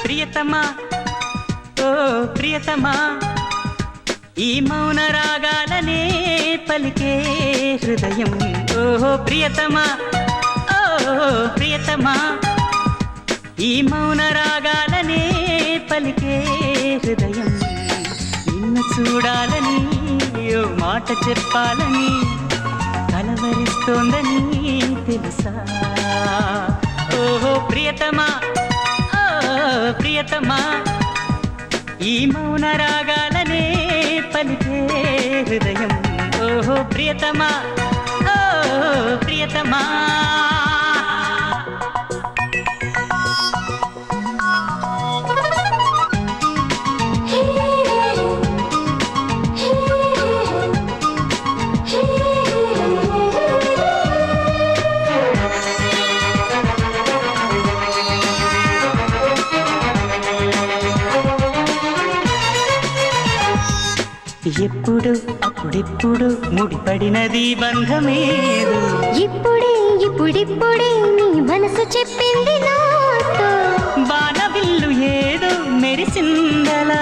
ప్రియతమా ఓ ప్రియతమా ఈ మౌన రాగాలనే పలికే హృదయం ఓ ప్రియతమా ఓ ప్రియతమా ఈ మౌన రాగాలనే పలికే హృదయం నిన్ను చూడాలని ఓ మాట చెప్పాలని కలవరిస్తోందని తెలుసా ఓహో ప్రియతమా ఓ ప్రియతమా ఈ మౌన రాగాలనే పలికే హృదయం ఓహో ప్రియతమా ఓ ప్రియతమా ఎప్పుడు అప్పుడెప్పుడు ముడిపడినది బంధమేదు ఇప్పుడిప్పుడే నీ మనసు చెప్పింది నాతో బాణబిల్లు ఏదో మెరిసిందలా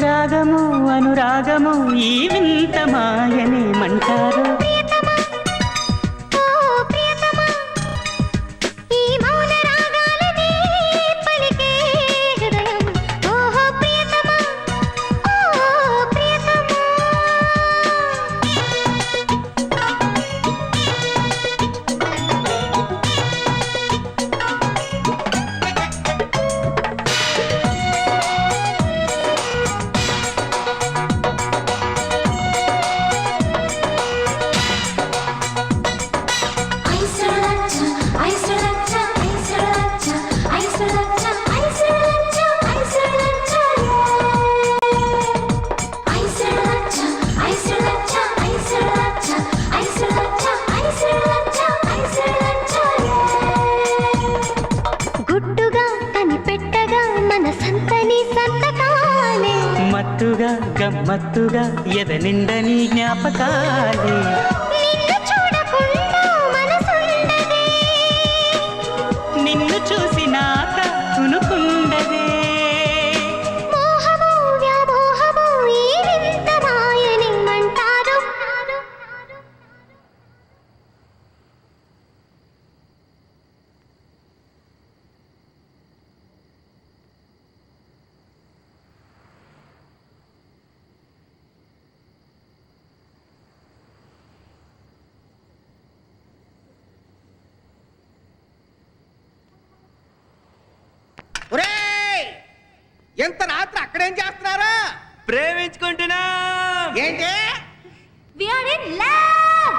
రాగము అనురాగము ఈ వింత మాయనేమంటారు మత్తుగా గమ్మత్తుగా ఎదనిండని జ్ఞాపకాలే నిన్ను చూసినాక కునుకుండదే ఎంత రాత్రి అక్కడేం చేస్తున్నారా? ప్రేమించుకుంటున్నా. ఏంటి? We are in love.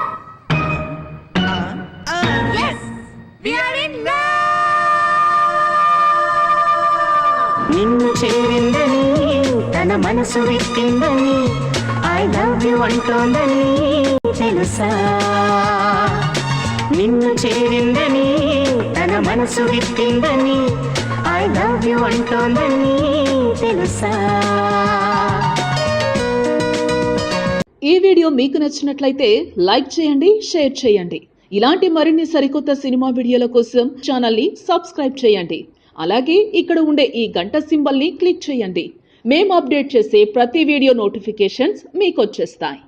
Yes, we are in love. నిన్ను చేరిందని తన మనసు విట్టిందని ఐ లవ్ యు అంటోందని తెలుసా నిన్ను చేరిందని తన మనసు విట్టిందని ఐ లవ్ యు అంటోందని తెలుసా. ఈ వీడియో మీకు నచ్చినట్లయితే లైక్ చేయండి, షేర్ చేయండి. ఇలాంటి మరిన్ని సరికొత్త సినిమా వీడియోల కోసం ఛానల్ని సబ్స్క్రైబ్ చేయండి. అలాగే ఇక్కడ ఉండే ఈ గంట సింబల్ని క్లిక్ చేయండి. మేము అప్డేట్ చేసే ప్రతి వీడియో నోటిఫికేషన్స్ మీకు వచ్చేస్తాయి.